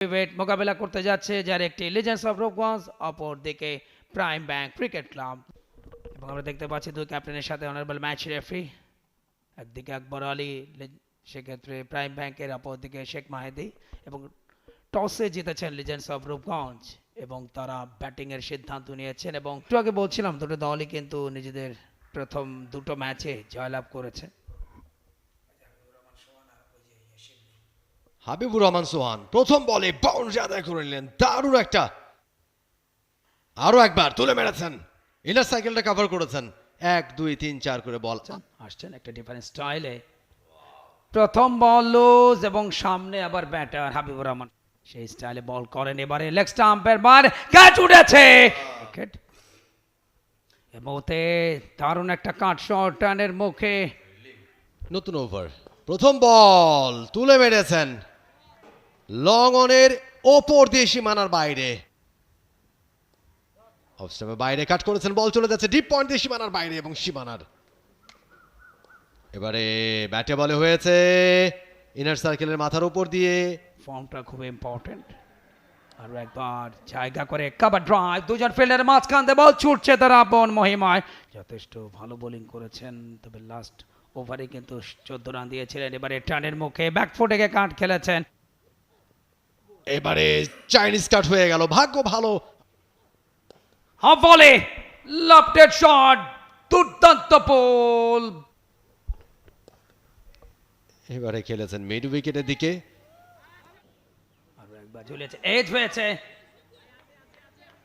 Heavyweight মোকাবেলা করতে যাচ্ছে, যার একটি লিজেন্ডস অফ রূপগঞ্জ, অপর দিকে প্রাইম ব্যাংক ক্রিকেট ক্লাব। এবং আমরা দেখতে পাচ্ছি দুই ক্যাপ্টেনের সাথে অনারেবল ম্যাচ রেফারি, একদিকে আকবর আলী, সেক্ষেত্রে প্রাইম ব্যাংকের, অপর দিকে শেখ মাহেদি। এবং টসে জিতেছেন লিজেন্ডস অফ রূপগঞ্জ এবং তারা ব্যাটিং এর সিদ্ধান্ত নিয়েছেন। এবং একটু আগে বলছিলাম দুটো দলই কিন্তু নিজেদের প্রথম দুটো ম্যাচে জয়লাভ করেছে। হাবিবুর রহমান সোহান প্রথম বলে বাউন্ডারি আদায় করে নিলেন, দারুণ একটা, আরো একবার তুলে মেরেছেন, ইনার সাইকেলটা কভার করেছেন, 1 2 3 4 করে বল আসছেন একটা ডিফারেন্ট স্টাইলে। প্রথম বল লুজ এবং সামনে আবার ব্যাটার হাবিবুর রহমান সেই স্টাইলে বল করেন। এবারে লেগ স্টাম্পের বার ক্যাচ উঠেছে, উইকেট। এমতে দারুণ একটা কাট শট টানের মুখে। নতুন ওভার, প্রথম বল তুলে মেরেছেন, লং অনের ওপর দিয়ে সীমানার বাইরে, অফ স্টাম্পের বাইরে কাট করেছেন, বল চলে যাচ্ছে ডিপ পয়েন্ট দিয়ে সীমানার বাইরে এবং সীমানার। এবারে ব্যাটে বলে হয়েছে ইনার সার্কেলের মাথার উপর দিয়ে। ফর্মটা খুব ইম্পর্টেন্ট। আর একবার জায়গা করে কভার ড্রাইভ, দুজন ফিল্ডারের মাঝখান দিয়ে বল ছুটছে তার আপন মহিমায়। যথেষ্ট ভালো বোলিং করেছেন, তবে লাস্ট ওভারে কিন্তু 14 রান দিয়েছিলেন। এবারে টানের মুখে ব্যাকফুটে কাট খেলেছেন, এবারে চাইনিজ কাট হয়ে গেল, ভাগ্য ভালো। হাফ বলে লফটেড শট, দুর্দান্ত বল। এবারে খেলেছেন মিড উইকেটের দিকে, আর একবার ঝুলেছে, এজ হয়েছে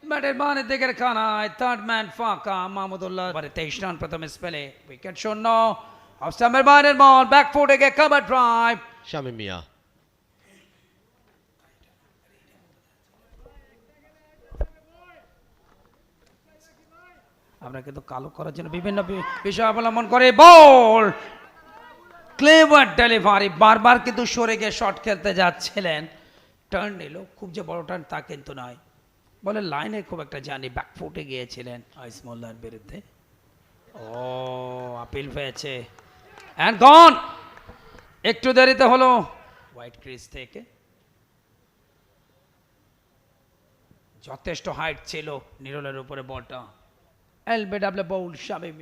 ব্যাটের বানের দিকের খানায়, থার্ড ম্যান ফাঁকা। মাহমুদুল্লাহ 23 রান প্রথম স্পেলে, উইকেট শূন্য। অফ স্টাম্পের বাইরের বল, ব্যাকফুটে কভার ড্রাইভ। শামীম মিয়া আমরা কিন্তু কালো করার জন্য বিভিন্ন বিষয় অবলম্বন করে। বল ক্লেভার ডেলিভারি, বারবার কিন্তু সরে গিয়ে শট খেলতে যাচ্ছিলেন, টার্ন নিল, খুব যে বড় টার্ন তা কিন্তু নয়। বলে লাইনে খুব একটা জানি, ব্যাকফুটে গিয়েছিলেন আইস মোল্লার বিরুদ্ধে। ও আপিল হয়েছে এন্ড গন, একটু দেরিতে হলো হোয়াইট ক্রিজ থেকে। যথেষ্ট হাইট ছিল নিরলের উপরে বলটা। এলবিডব্লিউ বল শামীম।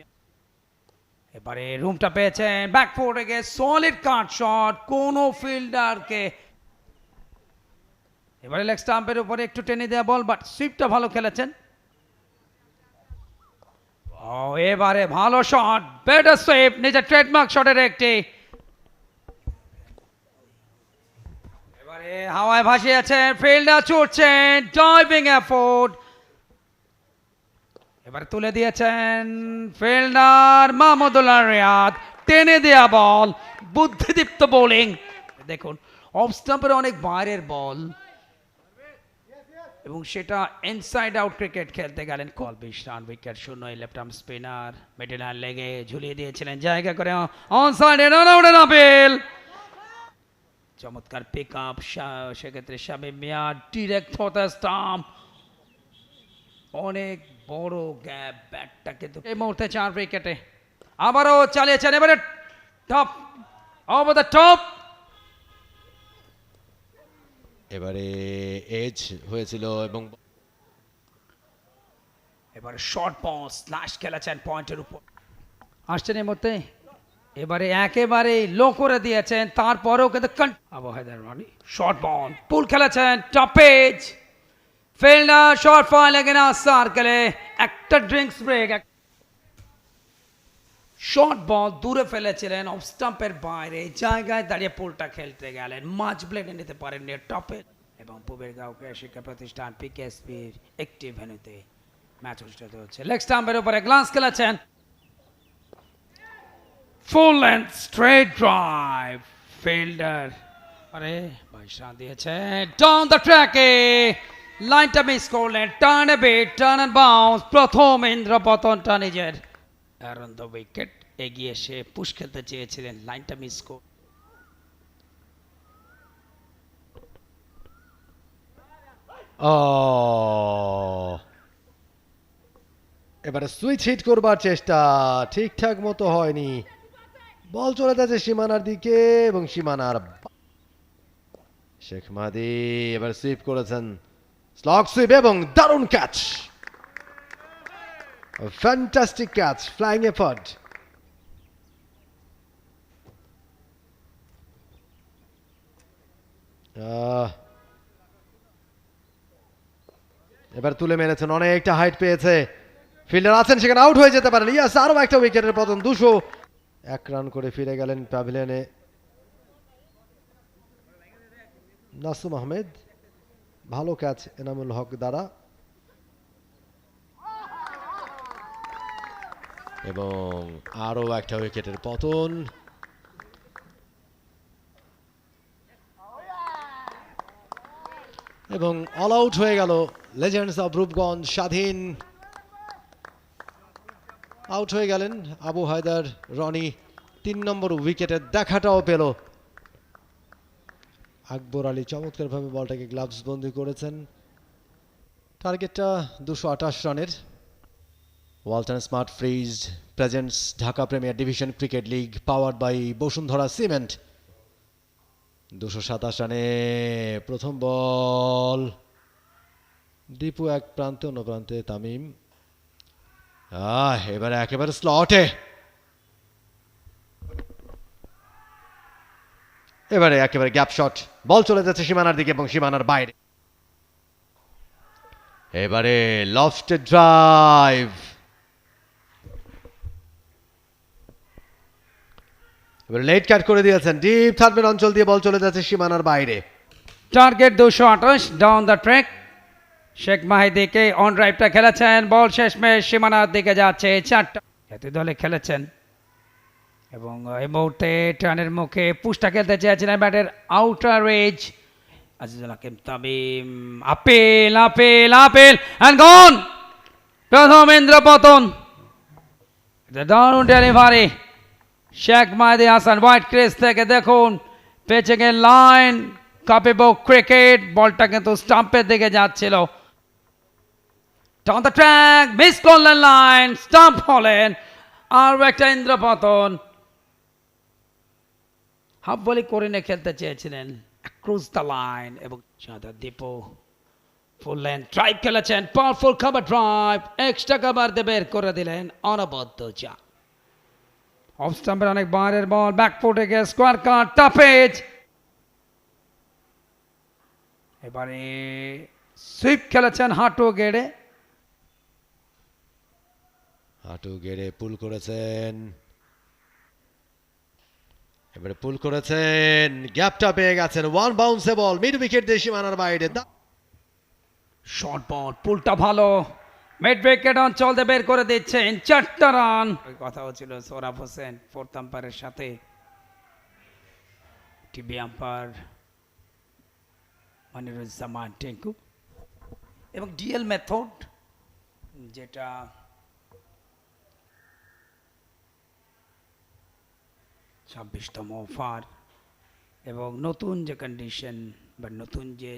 এবারে রুমটা পেয়েছেন, ব্যাকফুটে গিয়ে সলিড কাট শট, কোন ফিল্ডারকে। এবারে লেগ স্টাম্পের উপরে একটু টেনে দেওয়া বল, বাট সুইপটা ভালো খেলেছেন। ও এবারে ভালো শট, বেটার সুইপ, নিজের ট্রেডমার্ক শটের একটি। এবারে হাওয়ায় ভাসিয়েছেন, ফিল্ডার ছুটছেন, ডাইভিং এফোর্ট। এবারে তুলে দিয়েছেন ফিল্ডার মাহমুদুল্লাহ রিয়াদ, টেনে দেয়া বল, বুদ্ধিদীপ্ত বোলিং। দেখুন অফ স্টাম্পের অনেক বাইরের বল এবং সেটা ইনসাইড আউট ক্রিকেট খেলতে গেলেন। কল 20 রান, উইকেট শূন্য। Left arm spinner middle hand লেগে ঝুলিয়ে দিয়েছিলেন, জায়গা করে অন সাইডে রান আউটের আপিল। চমৎকার পিক আপ, সেক্ষেত্রে শামীম মিয়া ডিরেক্ট ফর দ্য স্টাম্প। অনেক বড় গ্যাপ, ব্যাটটা কিন্তু এই মুহূর্তে 4 উইকেটে। আবারও চালিয়েছেন, এবারে টপ ওভার দ্য টপ। এবারে এজ হয়েছিল এবং এবারে শর্ট বল স্ল্যাশ খেলেছেন পয়েন্টের উপর, আসছেন এর মধ্যে। এবারে একেবারে লো করে দিয়েছেন, তারপরেও কিন্তু শর্ট বল পুল খেলেছেন, top edge fielder short fine again সার্কেলে, একটা ড্রিঙ্কস ব্রেক। শর্ট বল দূরে ফেলেছিলেন, অফ স্টাম্পের বাইরে, জায়গায় দাঁড়িয়ে পুলটা খেলতে গেলেন, মাঝ ব্লেডে নিতে পারেননি টপে। এবং পুবেরগাঁও শিক্ষা প্রতিষ্ঠান পিকেএসপির একটি ভেন্যুতে ম্যাচ অনুষ্ঠিত হচ্ছে। লেগ স্টাম্পের উপরে গ্লান্স খেলেছেন, full length straight drive, fielder আরে 22 রান দিয়েছেন, ডাউন দ্য ট্র্যাকে, লাইনটা মিস করলেন, turn a bit, turn and bounce. প্রথম ইন্দ্রপতনটা নিজের অ্যারন দ্য উইকেট, এগিয়ে এসে পুশ খেলতে চেয়েছিলেন, লাইনটা মিস কর। এবারে সুইচ হিট করবার চেষ্টা ঠিকঠাক মতো হয়নি, বল চলে যাচ্ছে সীমানার দিকে এবং শেখ মাহাদি এবার সুইপ করেছেন, স্লগ সুইপ এবং দারুণ catch, fantastic catch, flying effort. এবার তুলে মেরেছেন, অনেকটা হাইট পেয়েছে, ফিল্ডার আছেন সেখানে, আউট হয়ে যেতে পারেন। ইয়াস, আরো একটা উইকেটের পতন, 201 রান করে ফিরে গেলেন প্যাভিলিয়নে নাসুম আহমেদ। ভালো ক্যাচ এনামুল হক দ্বারা, এবং আরো একটা উইকেটের পতন। এবং অল আউট হয়ে গেল লেজেন্ডস অফ রূপগঞ্জ। স্বাধীন আউট হয়ে গেলেন আবু হায়দার রনি, 3 নম্বর উইকেটের দেখাটাও পেল। আকবর আলী চমৎকারভাবে বলটাকে গ্লাভস বন্দি করেছেন। টার্গেটটা 228 রানের। Walton smart fridge presents Dhaka premier division cricket league, powered by Bashundhara cement. 227 রানে প্রথম বল, দীপু এক প্রান্তে, অন্য প্রান্তে তামিম। এবারে একেবারে স্লটে, এবারে একেবারে গ্যাপ শট, বল চলে যাচ্ছে সীমানার দিকে এবং সীমানার বাইরে। এবারে লফটেড ড্রাইভ, এবারে লেট কাট করে দিয়েছেন, ডিপ থার্ডম্যান অঞ্চল দিয়ে বল চলে যাচ্ছে সীমানার বাইরে। Target 228 down the track. Sheikh মাহিদিকে অন ড্রাইভটা খেলেছেন, বল শেষমেশ সীমানার দিকে যাচ্ছে। 4টা জাতীয় দলে খেলেছেন এবং এই মুহূর্তে টার্নের মুখে পুশটা খেলতে চেয়েছিলেন ব্যাটের outer edge. Azizul Hakim Tamim, up up up and gone. প্রথম ইন্দ্রপতন, দারুণ delivery Sheikh Mahedi Hasan white crease থেকে। দেখুন পেচিং এর লাইন, কাপিব ক্রিকেট, বলটা কিন্তু স্টাম্পের দিকে যাচ্ছিল। ডাউন দ্য ট্র্যাক, মিস করলেন লাইন, স্টাম্প হলেন। আর একটা ইন্দ্রপতন, হাফ বলি করে নিয়ে খেলতে চেয়েছিলেন ক্রুজ দ্য লাইন, এবং দীপু ফুল লেন ড্রাইভ খেলেছেন, powerful cover drive, extra cover দিয়ে বের করে দিলেন অনবদ্য যা। অফ স্টাম্পের অনেক বাইরের বল, ব্যাকফুটে গিয়ে স্কোয়ার কাট, টাফেজ। এবারে সুইপ খেলেছেন হাঁটু গেড়ে, হাঁটু গেড়ে পুল করেছেন, এবারে পুল করেছেন, গ্যাপটা পেয়ে গেছেন, ওয়ান বাউন্সে বল মিড উইকেট দিয়ে সীমানার বাইরে। শর্ট বল, পুলটা ভালো, মিড উইকেট অঞ্চল দিয়ে বের করে দিচ্ছেন। 4টা রান। ওই কথা হচ্ছিল সোহরাব হোসেন ফোর্থ আম্পায়ারের সাথে, টিভি আম্পায়ার মনিরুজ্জামান টেঙ্কু, এবং ডিএল মেথড, যেটা ছাব্বিশতম ওভার, এবং নতুন যে কন্ডিশন বা নতুন যে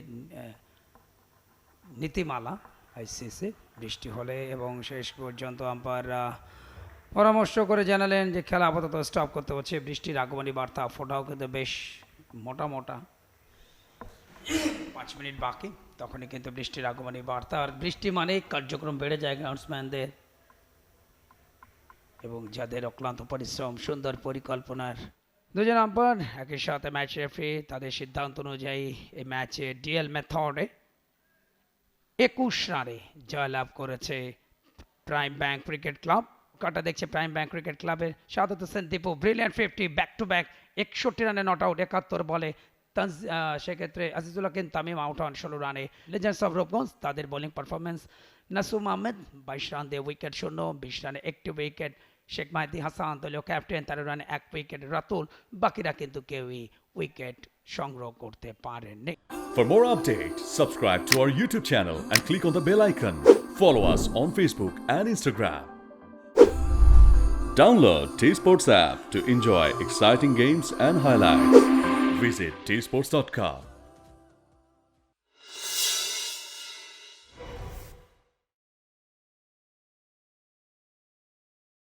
নীতিমালা আইসিসি, বৃষ্টি হলে এবং শেষ পর্যন্ত আম্পায়াররা পরামর্শ করে জানালেন যে খেলা আপাতত স্টপ করতে হচ্ছে। বৃষ্টির আগমনী বার্তা ফোটাও কিন্তু বেশ মোটা মোটা, 5 মিনিট বাকি, তখনই কিন্তু বৃষ্টির আগমনী বার্তা। আর বৃষ্টি মানে কার্যক্রম বেড়ে যায় গ্রাউন্ডসম্যানদের, এবং যাদের অক্লান্ত পরিশ্রম, সুন্দর পরিকল্পনার। 2জন আম্পায়ার একই সাথে ম্যাচ রেফারি, তাদের সিদ্ধান্ত অনুযায়ী এই ম্যাচে ডিএল মেথডে 21 রানে জয়লাভ করেছে প্রাইম ব্যাংক ক্রিকেট ক্লাব। কাটা দেখছে প্রাইম ব্যাংক ক্রিকেট ক্লাবের Shahadat Hossain Dipu, brilliant 50, back to back 61 রানে নট আউট, 71 বলে। সেক্ষেত্রে আজিজুল হাকিম তামিম আউট হন 16 রানে। লেজেন্ডস অফ রূপগঞ্জ, তাদের bowling performance, Nasum Ahmed 22 run দিয়ে উইকেট শূন্য, 20 রানে একটি উইকেট। শেখ মাহিদি হাসান দলীয় ক্যাপ্টেন, 13 রানে 1 উইকেট। রাতুল, বাকিরা কিন্তু কেউই উইকেট সংগ্রহ করতে পারেননি। For more updates, subscribe to our YouTube channel and click on the bell icon. Follow us on Facebook and Instagram. Download T-Sports app to enjoy exciting games and highlights. Visit tsports.com.